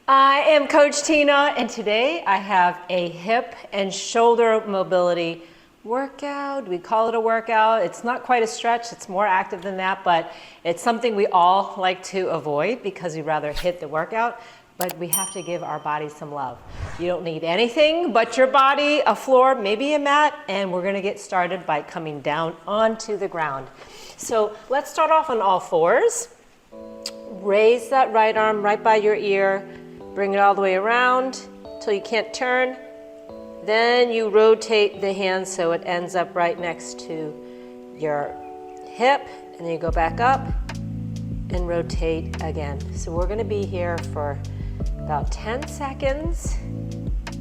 I am Coach Tina, and today I have a hip and shoulder mobility workout. We call it a workout. It's not quite a stretch, it's more active than that, but it's something we all like to avoid because we'd rather hit the workout, but we have to give our body some love. You don't need anything but your body, a floor, maybe a mat, and we're gonna get started by coming down onto the ground. So let's start off on all fours. Raise that right arm right by your ear. Bring it all the way around till you can't turn. Then you rotate the hand so it ends up right next to your hip, and then you go back up and rotate again. So we're gonna be here for about 10 seconds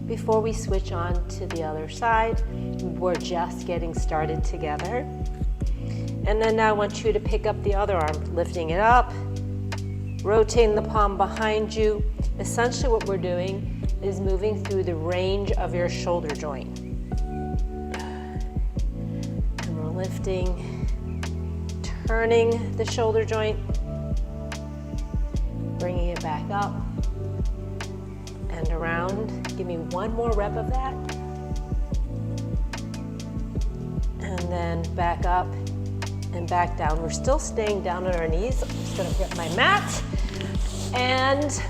before we switch on to the other side. We're just getting started together. And then now I want you to pick up the other arm, lifting it up, rotating the palm behind you. Essentially what we're doing is moving through the range of your shoulder joint. And we're lifting, turning the shoulder joint, bringing it back up and around. Give me one more rep of that. And then back up and back down. We're still staying down on our knees. I'm just gonna grip my mat. And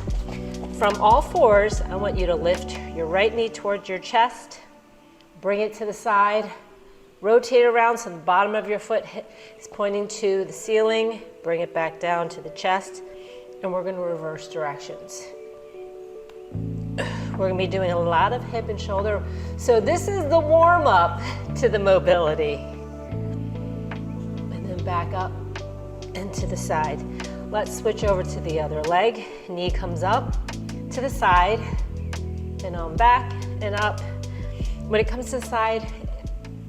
from all fours, I want you to lift your right knee towards your chest, bring it to the side, rotate around so the bottom of your foot is pointing to the ceiling, bring it back down to the chest, and we're gonna reverse directions. We're gonna be doing a lot of hip and shoulder. So this is the warm up to the mobility. And then back up and to the side. Let's switch over to the other leg. Knee comes up to the side, and on back and up. When it comes to the side,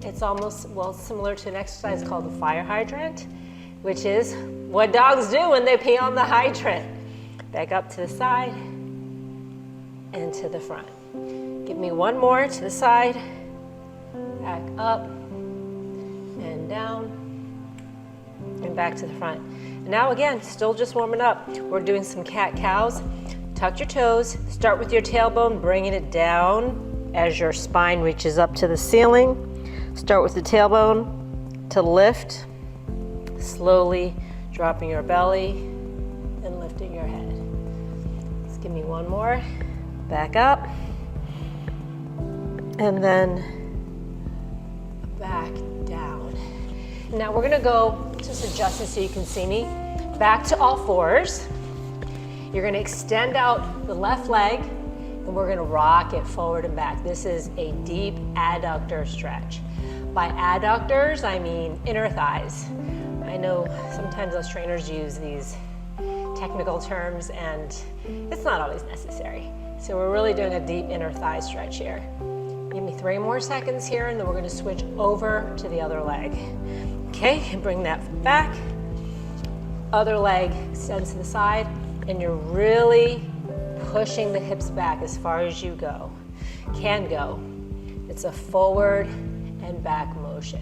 it's almost, well, similar to an exercise called the fire hydrant, which is what dogs do when they pee on the hydrant. Back up to the side and to the front. Give me one more to the side, back up and down, and back to the front. And now again, still just warming up. We're doing some cat-cows. Tuck your toes, start with your tailbone, bringing it down as your spine reaches up to the ceiling. Start with the tailbone to lift, slowly dropping your belly and lifting your head. Let's give me one more. Back up, and then back down. Now we're gonna go, just adjust it so you can see me, back to all fours. You're gonna extend out the left leg, and we're gonna rock it forward and back. This is a deep adductor stretch. By adductors, I mean inner thighs. I know sometimes us trainers use these technical terms, and it's not always necessary. So we're really doing a deep inner thigh stretch here. Give me 3 more seconds here, and then we're gonna switch over to the other leg. Okay, and bring that back. Other leg extends to the side, and you're really pushing the hips back as far as you can go. It's a forward and back motion.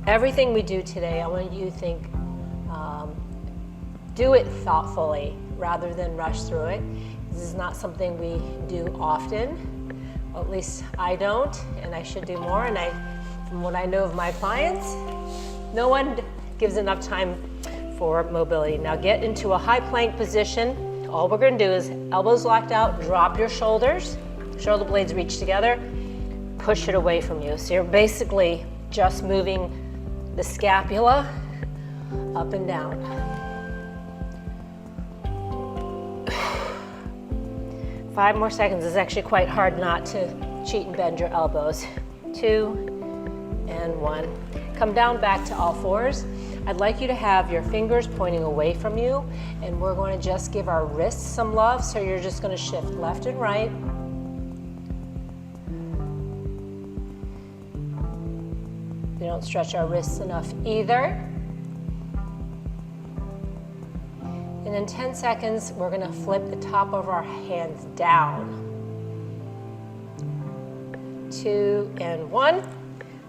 Everything we do today, I want you to think, do it thoughtfully rather than rush through it. This is not something we do often, or at least I don't, and I should do more. And from what I know of my clients, no one gives enough time for mobility. Now get into a high plank position. All we're gonna do is elbows locked out, drop your shoulders, shoulder blades reach together, push it away from you. So you're basically just moving the scapula up and down. 5 more seconds. It's actually quite hard not to cheat and bend your elbows. 2 and 1. Come down back to all fours. I'd like you to have your fingers pointing away from you, and we're going to just give our wrists some love. So you're just going to shift left and right. We don't stretch our wrists enough either. And in 10 seconds, we're gonna flip the top of our hands down. 2 and 1.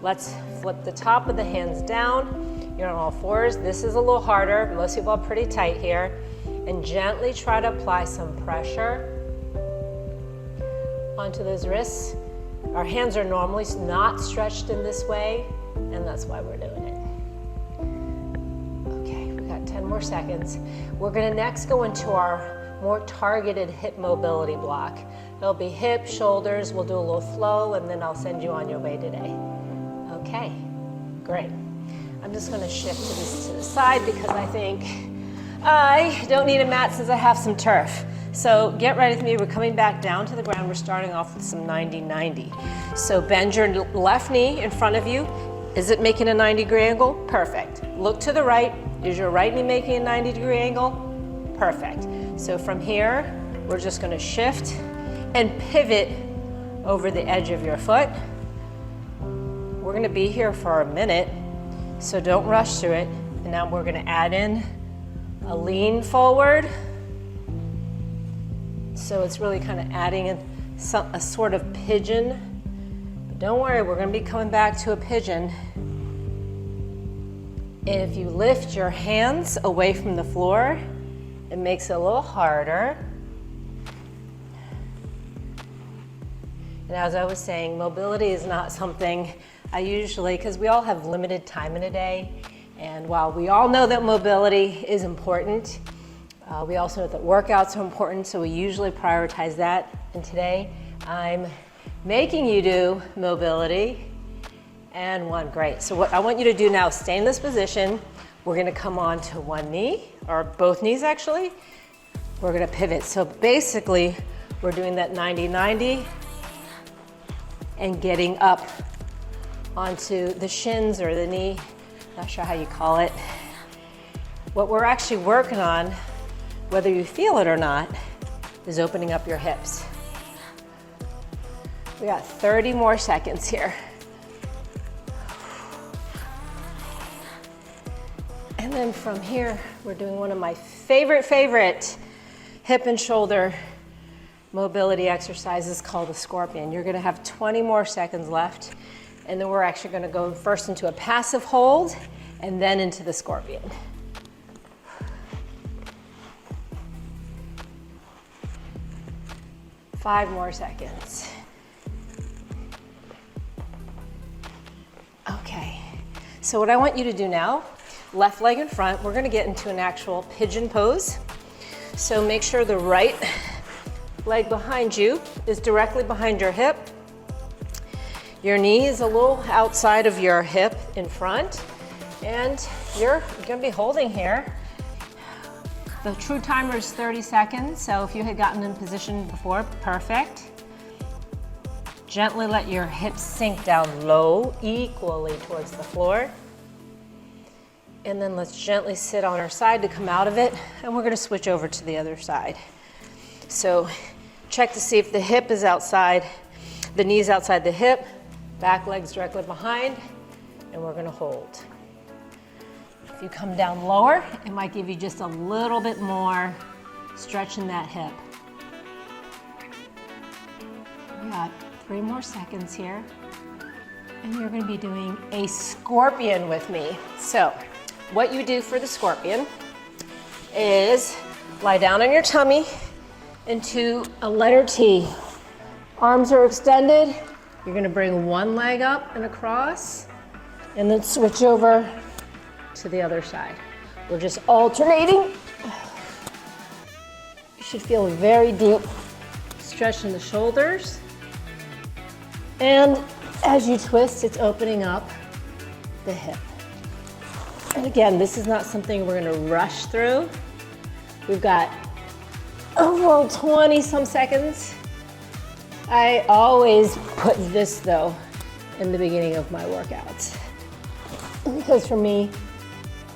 Let's flip the top of the hands down. You're on all fours. This is a little harder. Most people are pretty tight here. and gently try to apply some pressure onto those wrists. Our hands are normally not stretched in this way, and that's why we're doing it. Okay, we got 10 more seconds. We're gonna next go into our more targeted hip mobility block. It'll be hips, shoulders, we'll do a little flow, and then I'll send you on your way today. Okay, great. I'm just gonna shift this to the side because I think I don't need a mat since I have some turf. So get ready with me. We're coming back down to the ground. We're starting off with some 90-90. So bend your left knee in front of you. Is it making a 90-degree angle? Perfect. Look to the right. Is your right knee making a 90-degree angle? Perfect. So from here, we're just gonna shift and pivot over the edge of your foot. We're gonna be here for a minute, so don't rush through it. And now we're gonna add in a lean forward. So it's really kind of adding in a sort of pigeon. But don't worry, we're gonna be coming back to a pigeon. If you lift your hands away from the floor, it makes it a little harder. And as I was saying, mobility is not something I usually, because we all have limited time in a day. And while we all know that mobility is important, we also know that workouts are important, so we usually prioritize that. And today, I'm making you do mobility and one. Great. So what I want you to do now, stay in this position. We're gonna come on to one knee, or both knees actually. We're gonna pivot. So basically, we're doing that 90-90 and getting up onto the shins or the knee, not sure how you call it. What we're actually working on, whether you feel it or not, is opening up your hips. We got 30 more seconds here. And then from here, we're doing one of my favorite hip and shoulder mobility exercises called the scorpion. You're gonna have 20 more seconds left, and then we're actually gonna go first into a passive hold and then into the scorpion. Five more seconds. Okay, so what I want you to do now, left leg in front, we're gonna get into an actual pigeon pose. So make sure the right leg behind you is directly behind your hip. Your knee is a little outside of your hip in front, and you're gonna be holding here. The true timer is 30 seconds, so if you had gotten in position before, perfect. Gently let your hips sink down low, equally towards the floor. And then let's gently sit on our side to come out of it, and we're gonna switch over to the other side. So check to see if the hip is outside, the knee's outside the hip, back leg's directly behind, and we're gonna hold. If you come down lower, it might give you just a little bit more stretch in that hip. We got 3 more seconds here, and you're gonna be doing a scorpion with me. So what you do for the scorpion is lie down on your tummy into a letter T. Arms are extended. You're gonna bring one leg up and across, and then switch over to the other side. We're just alternating. You should feel a very deep stretch in the shoulders. And as you twist, it's opening up the hip. And again, this is not something we're gonna rush through. We've got over 20 some seconds. I always put this though in the beginning of my workouts. Because for me,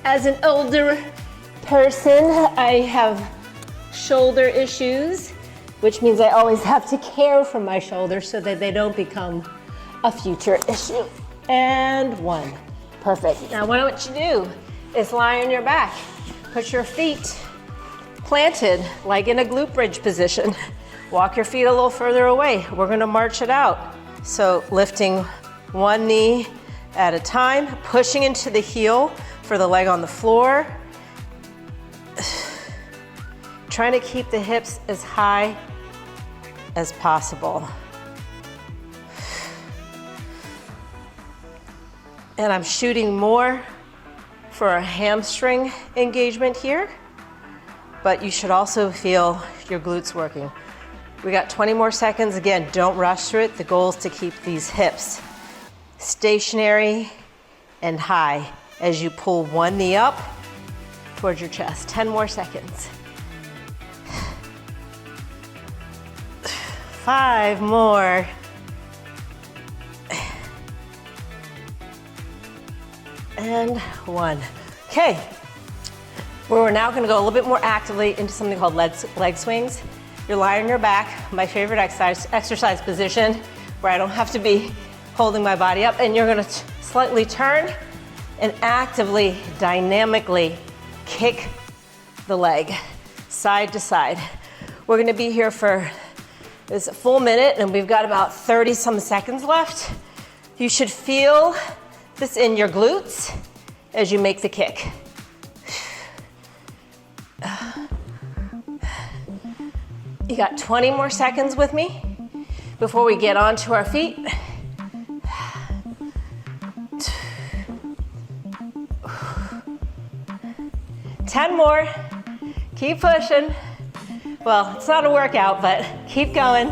as an older person, I have shoulder issues, which means I always have to care for my shoulders so that they don't become a future issue. And 1, perfect. Now what I want you to do is lie on your back. Put your feet planted like in a glute bridge position. Walk your feet a little further away. We're gonna march it out. So lifting one knee at a time, pushing into the heel for the leg on the floor. trying to keep the hips as high as possible. And I'm shooting more for a hamstring engagement here, but you should also feel your glutes working. We got 20 more seconds. Again, don't rush through it. The goal is to keep these hips stationary and high as you pull one knee up towards your chest. 10 more seconds. 5 more. And 1. Okay, we're now gonna go a little bit more actively into something called leg swings. You're lying on your back, my favorite exercise position, where I don't have to be holding my body up, and you're gonna slightly turn and actively, dynamically kick the leg side to side. We're gonna be here for this full minute, and we've got about 30 some seconds left. You should feel this in your glutes as you make the kick. You got 20 more seconds with me before we get onto our feet. 10 more. Keep pushing. Well, it's not a workout, but keep going.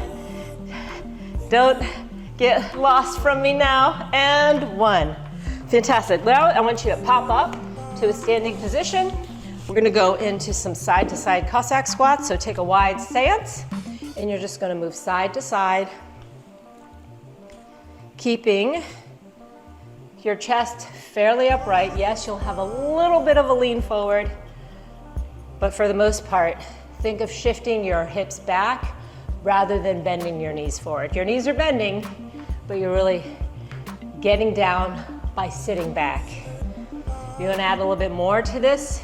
Don't get lost from me now. And 1. Fantastic. Now I want you to pop up to a standing position. We're gonna go into some side-to-side Cossack squats. So take a wide stance, and you're just gonna move side to side, keeping your chest fairly upright. Yes, you'll have a little bit of a lean forward, but for the most part, think of shifting your hips back rather than bending your knees forward. Your knees are bending, but you're really getting down by sitting back. You wanna add a little bit more to this.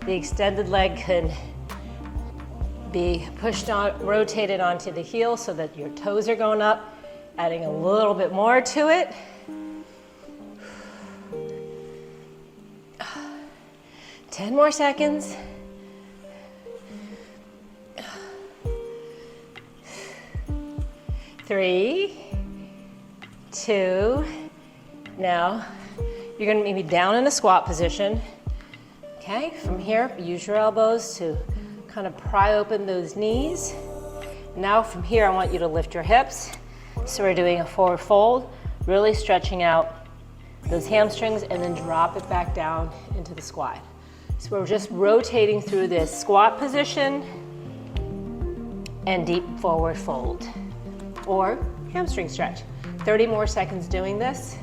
The extended leg can be pushed on, rotated onto the heel so that your toes are going up, adding a little bit more to it. 10 more seconds. 3, 2, now you're gonna be down in a squat position. Okay, from here, use your elbows to kind of pry open those knees. Now from here, I want you to lift your hips. So we're doing a forward fold, really stretching out those hamstrings, and then drop it back down into the squat. So we're just rotating through this squat position and deep forward fold, or hamstring stretch. 30 more seconds doing this.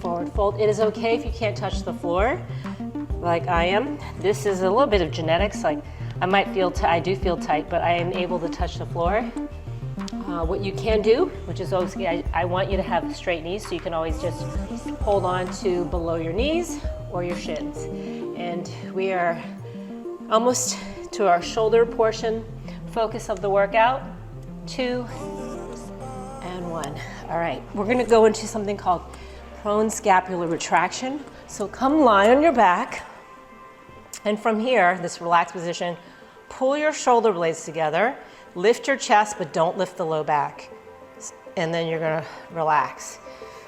Forward fold. It is okay if you can't touch the floor like I am. This is a little bit of genetics. Like I do feel tight, but I am able to touch the floor. What you can do, which is always, I want you to have straight knees, so you can always just hold on to below your knees or your shins. And we are almost to our shoulder portion, focus of the workout. 2 and 1. All right, we're gonna go into something called prone scapular retraction. So come lie on your back, and from here, this relaxed position, pull your shoulder blades together, lift your chest, but don't lift the low back. And then you're gonna relax.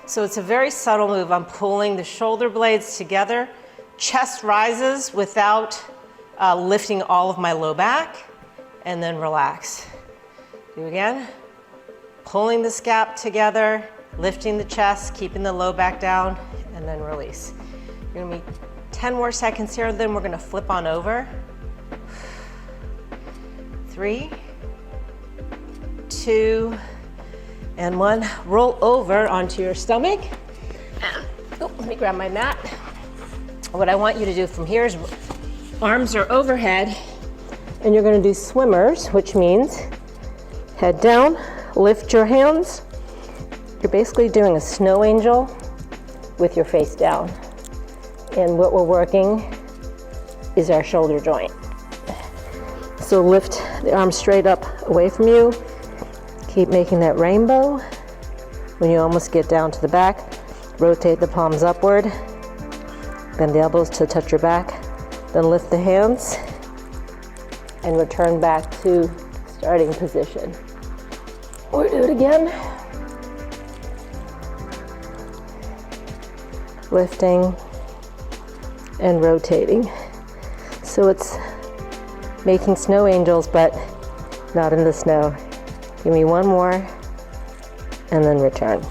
So it's a very subtle move. I'm pulling the shoulder blades together, chest rises without lifting all of my low back, and then relax. Do again, pulling the scap together, lifting the chest, keeping the low back down, and then release. You're gonna be 10 more seconds here, then we're gonna flip on over. 3, 2, and 1. Roll over onto your stomach. Let me grab my mat. What I want you to do from here is arms are overhead, and you're gonna do swimmers, which means head down, lift your hands. You're basically doing a snow angel with your face down. And what we're working is our shoulder joint. So lift the arms straight up away from you. Keep making that rainbow. When you almost get down to the back, rotate the palms upward Bend the elbows to touch your back. Then lift the hands and return back to starting position. Or do it again. Lifting and rotating. So it's making snow angels, but not in the snow. Give me one more and then return.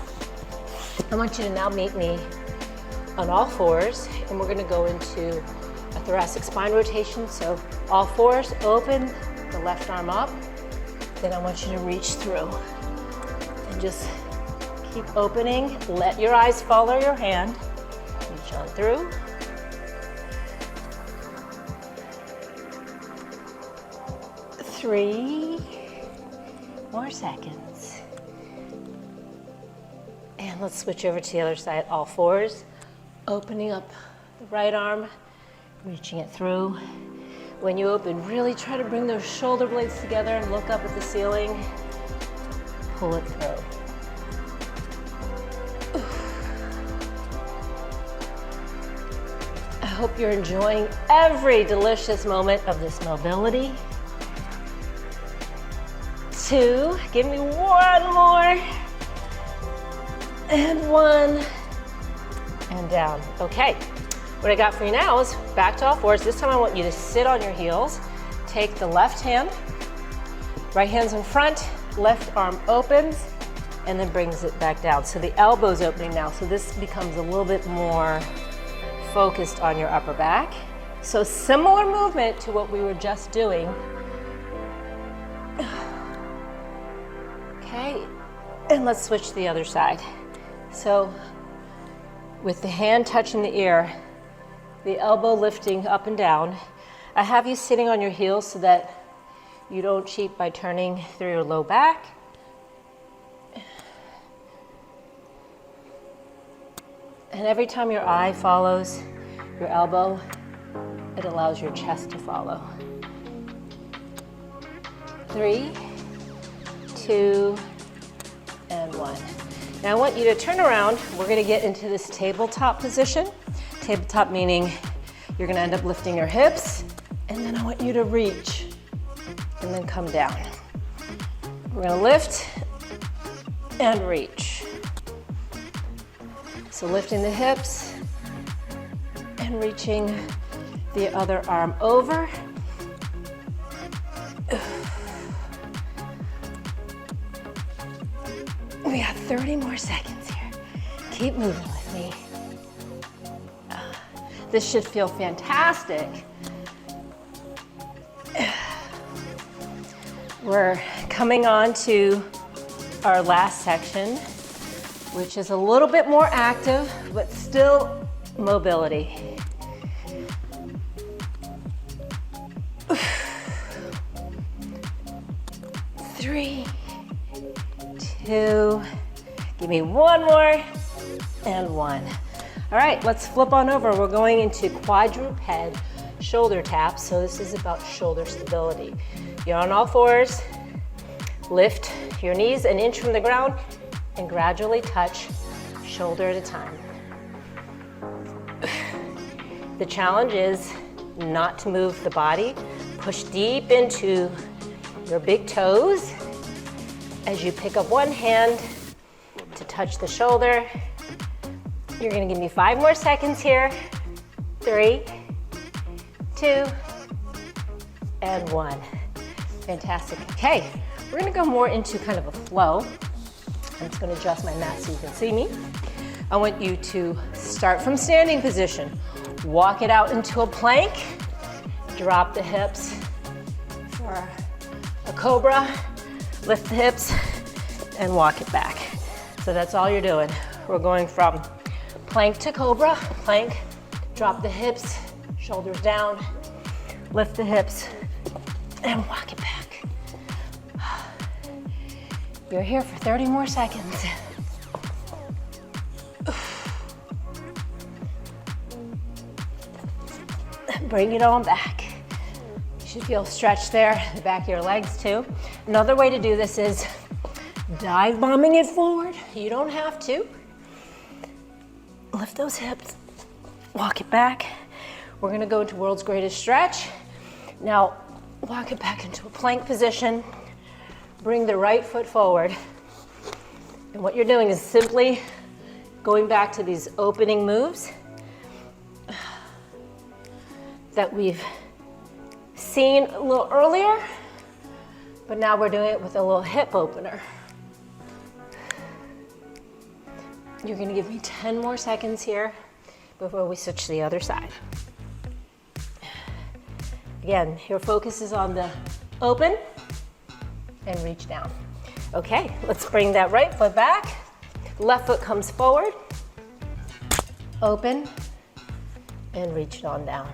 I want you to now meet me on all fours, and we're gonna go into a thoracic spine rotation. So all fours, open the left arm up. Then I want you to reach through and just keep opening. Let your eyes follow your hand. Reach on through. Three more seconds. And let's switch over to the other side, all fours. Opening up the right arm, reaching it through. When you open, really try to bring those shoulder blades together and look up at the ceiling. Pull it through. I hope you're enjoying every delicious moment of this mobility. 2, give me one more. And 1, and down. Okay, what I got for you now is back to all fours. This time I want you to sit on your heels. Take the left hand, right hand's in front, left arm opens, and then brings it back down. So the elbow's opening now, so this becomes a little bit more focused on your upper back. So similar movement to what we were just doing. Okay, and let's switch to the other side. So with the hand touching the ear, the elbow lifting up and down, I have you sitting on your heels so that you don't cheat by turning through your low back. And every time your eye follows your elbow, it allows your chest to follow. 3, 2, and 1. Now I want you to turn around. We're gonna get into this tabletop position. Tabletop meaning you're gonna end up lifting your hips, and then I want you to reach and then come down. We're gonna lift and reach. So lifting the hips and reaching the other arm over. We got 30 more seconds here. Keep moving with me. This should feel fantastic. We're coming on to our last section, which is a little bit more active, but still mobility. 3, 2, give me one more, and 1. All right, let's flip on over. We're going into quadruped shoulder taps. So this is about shoulder stability. You're on all fours, lift your knees an inch from the ground, and gradually touch shoulder at a time. The challenge is not to move the body. Push deep into your big toes as you pick up one hand to touch the shoulder. You're gonna give me 5 more seconds here. 3, 2, and 1. Fantastic. Okay, we're gonna go more into kind of a flow. I'm just gonna adjust my mat so you can see me. I want you to start from standing position. Walk it out into a plank. Drop the hips for a cobra. Lift the hips and walk it back. So that's all you're doing. We're going from plank to cobra, plank, drop the hips, shoulders down, lift the hips, and walk it back. You're here for 30 more seconds. Bring it on back. You should feel stretched there, the back of your legs too. Another way to do this is dive bombing it forward. You don't have to. Lift those hips, walk it back. We're gonna go into world's greatest stretch. Now, walk it back into a plank position. Bring the right foot forward. And what you're doing is simply going back to these opening moves that we've seen a little earlier, but now we're doing it with a little hip opener. You're gonna give me 10 more seconds here before we switch to the other side. Again, your focus is on the open and reach down. Okay, let's bring that right foot back. Left foot comes forward, open, and reach it on down.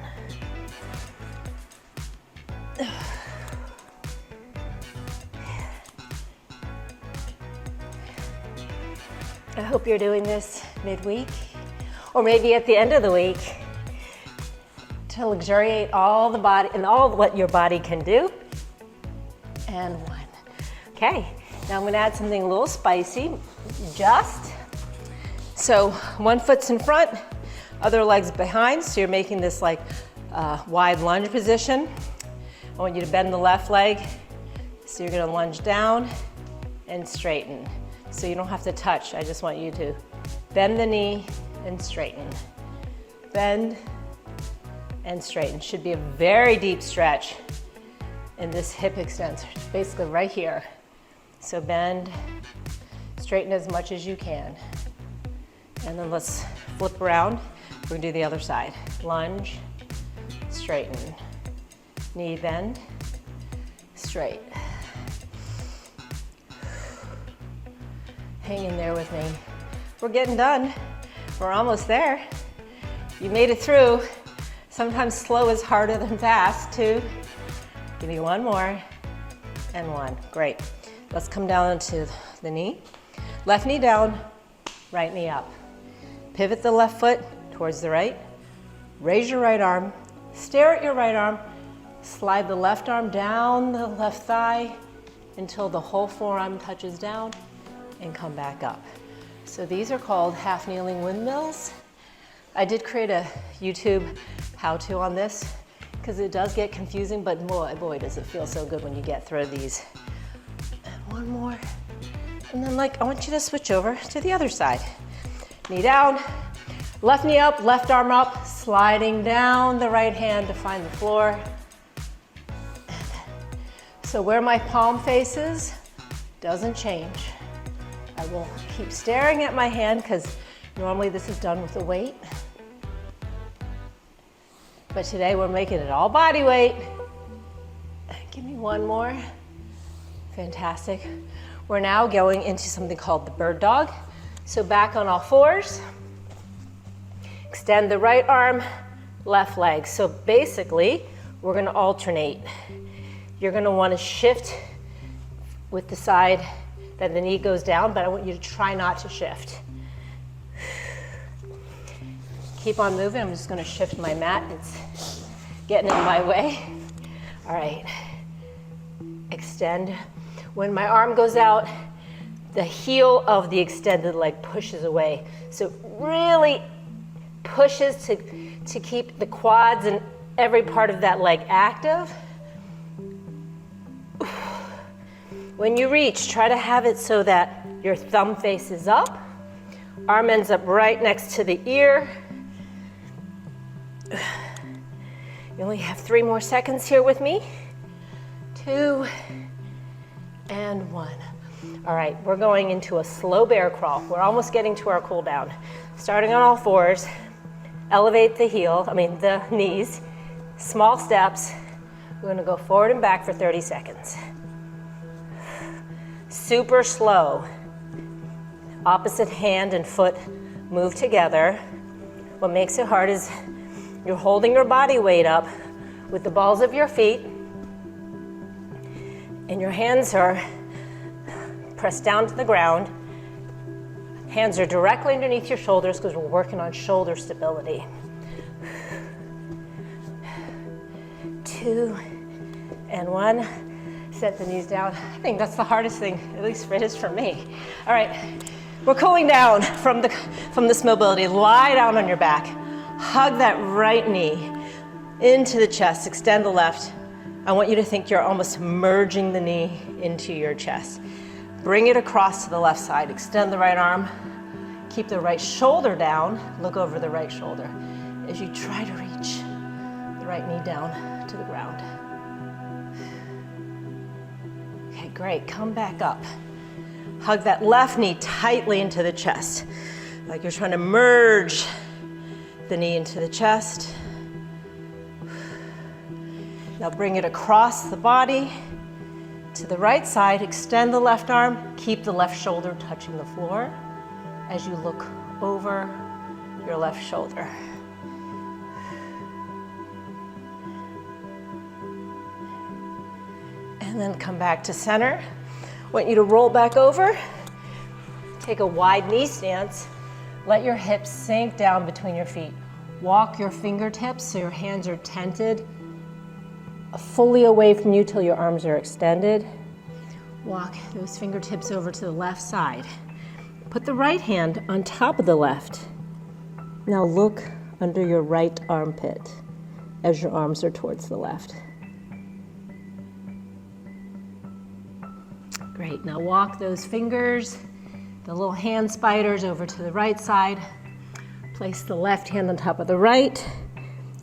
I hope you're doing this midweek, or maybe at the end of the week, to luxuriate all the body and all what your body can do. And one. Okay, now I'm gonna add something a little spicy, so one foot's in front, other leg's behind, so you're making this like wide lunge position. I want you to bend the left leg, so you're gonna lunge down and straighten. So you don't have to touch, I just want you to bend the knee and straighten. Bend and straighten. Should be a very deep stretch in this hip extensor, basically right here. So bend, straighten as much as you can. And then let's flip around. We're gonna do the other side. Lunge, straighten. Knee bend, straight. Hang in there with me. We're getting done. We're almost there. You made it through. Sometimes slow is harder than fast. 2. Give me one more. And 1. Great. Let's come down to the knee. Left knee down, right knee up. Pivot the left foot towards the right. Raise your right arm. Stare at your right arm. Slide the left arm down the left thigh until the whole forearm touches down and come back up. So these are called half kneeling windmills. I did create a YouTube how-to on this because it does get confusing, but boy, does it feel so good when you get through these. And one more. And then I want you to switch over to the other side. Knee down, left knee up, left arm up, sliding down the right hand to find the floor. So where my palm faces doesn't change. I will keep staring at my hand because normally this is done with a weight. But today we're making it all body weight. Give me one more. Fantastic. We're now going into something called the bird dog. So back on all fours. Extend the right arm, left leg. So basically, we're gonna alternate. You're gonna wanna shift with the side that the knee goes down, but I want you to try not to shift. Keep on moving. I'm just gonna shift my mat. It's getting in my way. All right, extend. When my arm goes out, the heel of the extended leg pushes away. So it really pushes to keep the quads and every part of that leg active. When you reach, try to have it so that your thumb faces up, arm ends up right next to the ear. You only have 3 more seconds here with me. 2 and 1. All right, we're going into a slow bear crawl. We're almost getting to our cool down. Starting on all fours, elevate the knees, small steps. We're gonna go forward and back for 30 seconds. Super slow. Opposite hand and foot move together. What makes it hard is you're holding your body weight up with the balls of your feet, and your hands are pressed down to the ground. Hands are directly underneath your shoulders because we're working on shoulder stability. 2 and 1. Set the knees down. I think that's the hardest thing, at least it is for me. All right, we're cooling down from this mobility. Lie down on your back. Hug that right knee into the chest, extend the left. I want you to think you're almost merging the knee into your chest. Bring it across to the left side, extend the right arm, keep the right shoulder down, look over the right shoulder as you try to reach the right knee down to the ground. Okay, great, come back up. Hug that left knee tightly into the chest, like you're trying to merge the knee into the chest. Now bring it across the body to the right side, extend the left arm, keep the left shoulder touching the floor as you look over your left shoulder. And then come back to center. I want you to roll back over, take a wide knee stance, let your hips sink down between your feet. Walk your fingertips so your hands are tented fully away from you till your arms are extended. Walk those fingertips over to the left side. Put the right hand on top of the left. Now look under your right armpit as your arms are towards the left. Great, now walk those fingers, the little hand spiders over to the right side. Place the left hand on top of the right.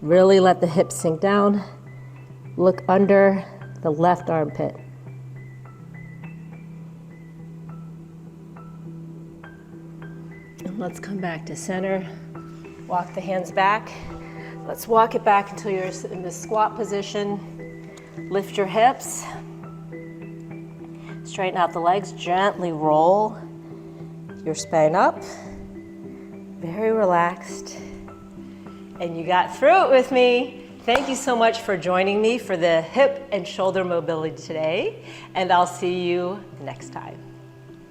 Really let the hips sink down. Look under the left armpit. And let's come back to center. Walk the hands back. Let's walk it back until you're in the squat position. Lift your hips. Straighten out the legs. Gently roll your spine up. Very relaxed. And you got through it with me. Thank you so much for joining me for the hip and shoulder mobility today, and I'll see you next time.